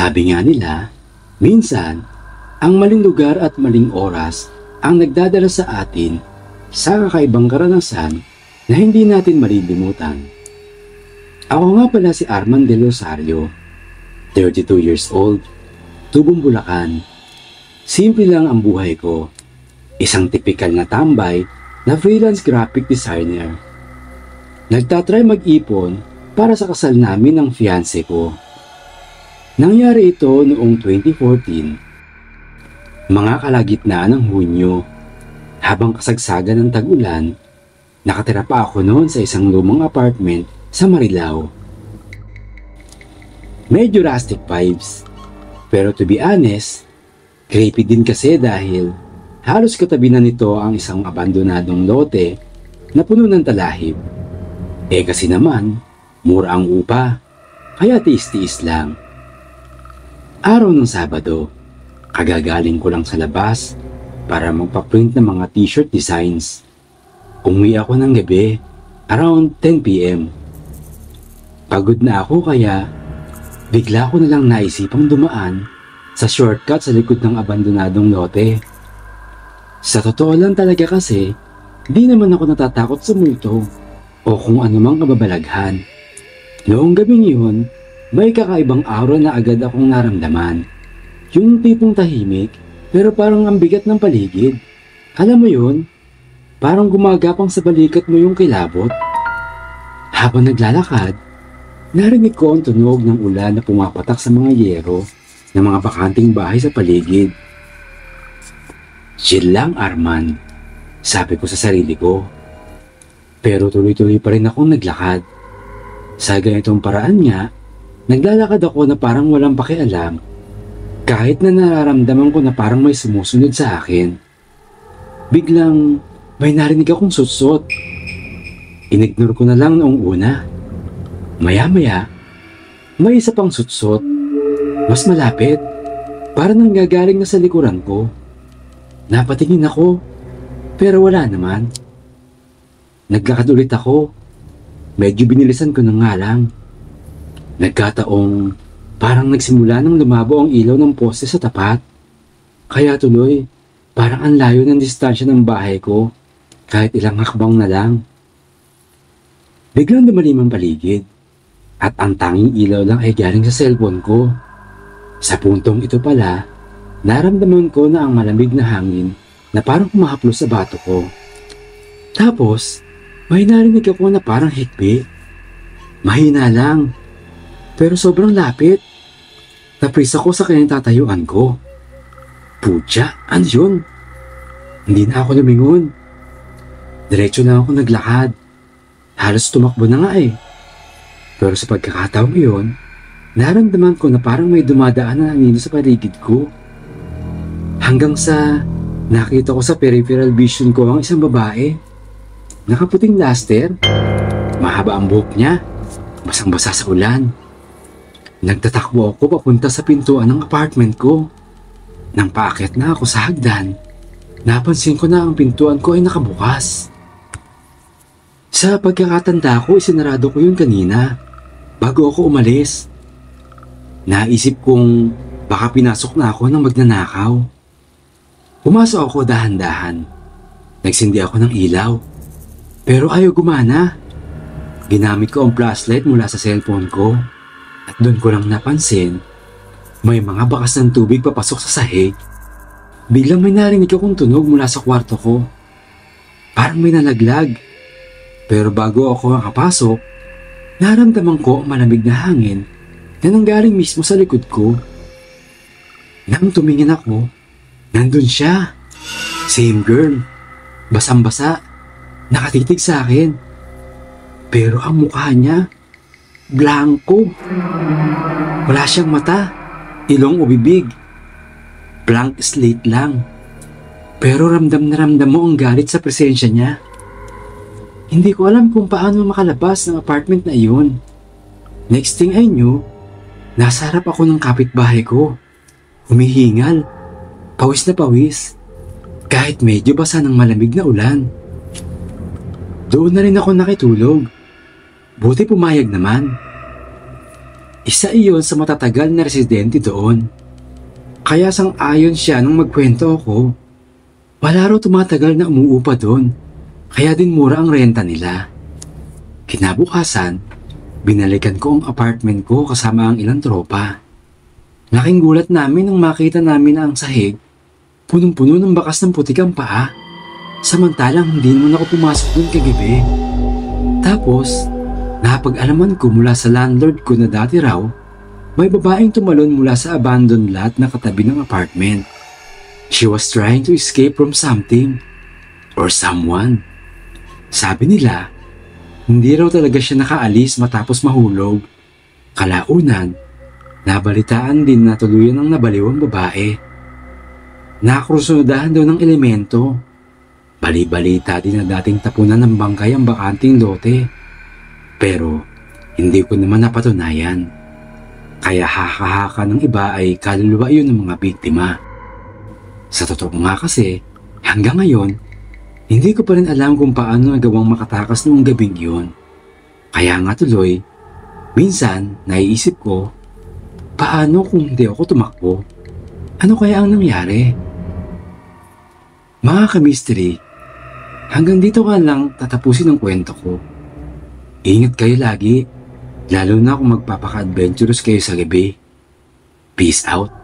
Sabi nga nila, minsan, ang maling lugar at maling oras ang nagdadala sa atin sa kakaibang karanasan na hindi natin malilimutan. Ako nga pala si Arman Del Rosario, 32 years old, Tubong, Bulacan. Simple lang ang buhay ko, isang tipikal na tambay na freelance graphic designer. Nagtatry mag-ipon para sa kasal namin ng fiancé ko. Nangyari ito noong 2014, mga kalagitnaan ng Hunyo. Habang kasagsagan ng tag-ulan, nakatira pa ako noon sa isang lumang apartment sa Marilao. Medyo rustic vibes, pero to be honest, creepy din kasi dahil halos katabi na nito ang isang abandonadong lote na puno ng talahib. Kasi naman, mura ang upa, kaya tiis-tiis lang. Araw ng Sabado, kagagaling ko lang sa labas para magpa-print ng mga t-shirt designs. Umuwi ako ng gabi, around 10 p.m. Pagod na ako kaya bigla ko na lang naisipang dumaan sa shortcut sa likod ng abandonadong lote. Sa totoo lang talaga kasi, di naman ako natatakot sa multo o kung anumang kababalaghan. Noong gabing yun, may kakaibang aura na agad akong naramdaman. Yung tipong tahimik, pero parang ang bigat ng paligid. Alam mo yun, parang gumagapang sa balikat mo yung kilabot. Habang naglalakad, narinig ko ang tunog ng ulan na pumapatak sa mga yero ng mga bakanting bahay sa paligid. Chill lang, Arman, sabi ko sa sarili ko. Pero tuloy-tuloy pa rin akong naglakad. Sa ganitong paraan nga, naglalakad ako na parang walang pakialam, kahit na nararamdaman ko na parang may sumusunod sa akin. Biglang may narinig akong sutsot. Inignore ko na lang noong una. Maya-maya, may isa pang sutsot. Mas malapit, parang nanggagaling na sa likuran ko. Napatingin ako, pero wala naman. Naglakad ulit ako. Medyo binilisan ko na nga lang. Nagkataong parang nagsimula nang lumabo ang ilaw ng poste sa tapat. Kaya tuloy, parang ang layo ng distansya ng bahay ko, kahit ilang hakbang na lang. Biglang dumalim ang paligid, at ang tanging ilaw lang ay galing sa cellphone ko. Sa puntong ito pala, naramdaman ko na ang malamig na hangin na parang kumahaplos sa bato ko. Tapos, may narinig ako na parang hikbi. Mahina lang, pero sobrang lapit. Napris ako sa kanyang tatayuan ko. Putya, ano yun? Hindi na ako lumingon. Diretso na ako naglakad. Halos tumakbo na nga eh. Pero sa pagkakataong iyon, naramdaman ko na parang may dumadaan na hangin sa paligid ko. Hanggang sa nakita ko sa peripheral vision ko ang isang babae. Nakaputing laster, mahaba ang buhok niya, basang-basa sa ulan. Nagtatakbo ako papunta sa pintuan ng apartment ko. Nang paakyat na ako sa hagdan, napansin ko na ang pintuan ko ay nakabukas. Sa pagkakatanda ko, isinarado ko yun kanina, bago ako umalis. Naisip kong baka pinasok na ako ng magnanakaw. Pumasok ako dahan-dahan. Nagsindi ako ng ilaw, pero ayaw gumana. Ginamit ko ang flashlight mula sa cellphone ko. At doon ko lang napansin, may mga bakas ng tubig papasok sa sahig. Biglang may narinig akong tunog mula sa kwarto ko. Parang may nalaglag. Pero bago ako makapasok, naramdaman ko ang malamig na hangin na nanggaling mismo sa likod ko. Nang tumingin ako, nandun siya. Same girl. Basang-basa. Nakatitig sa akin. Pero ang mukha niya, blanco. Wala siyang mata, ilong o bibig. Blank slate lang. Pero ramdam na ramdam mo ang galit sa presensya niya. Hindi ko alam kung paano makalabas ng apartment na iyon. Next thing I knew, nasa harap ako ng kapitbahay ko. Humihingal, pawis na pawis, kahit medyo basa ng malamig na ulan. Doon na rin ako nakitulog. Buti pumayag naman. Isa iyon sa matatagal na residente doon. Kaya sang-ayon siya nung magkwento ako. Wala raw tumatagal na umuupa doon, kaya din mura ang renta nila. Kinabukasan, binalikan ko ang apartment ko kasama ang ilang tropa. Laking gulat namin nang makita namin na ang sahig, punong-puno ng bakas ng putik ang paa. Samantalang hindi naman ako pumasok doon kagabi. Tapos, napag-alaman ko mula sa landlord ko na dati raw, may babaeng tumalon mula sa abandoned lot na katabi ng apartment. She was trying to escape from something or someone. Sabi nila, hindi raw talaga siya nakaalis matapos mahulog. Kalaunan, nabalitaan din na tuluyan ang nabaliw ang babae. Nakakrusunadahan daw ng elemento. Bali-balita din na dating tapunan ng bangkay ang bakanting lote. Pero hindi ko naman napatunayan. Kaya haka-haka ng iba ay kaluluwa yun ng mga biktima. Sa totoo nga kasi, hanggang ngayon, hindi ko pa rin alam kung paano nagawang makatakas noong gabing yun. Kaya nga tuloy, minsan naiisip ko, paano kung hindi ako tumakbo? Ano kaya ang nangyari? Mga ka-mystery, hanggang dito ka lang tatapusin ang kwento ko. Ingat kayo lagi, lalo na kung magpapaka-adventurous kayo sa gabi. Peace out.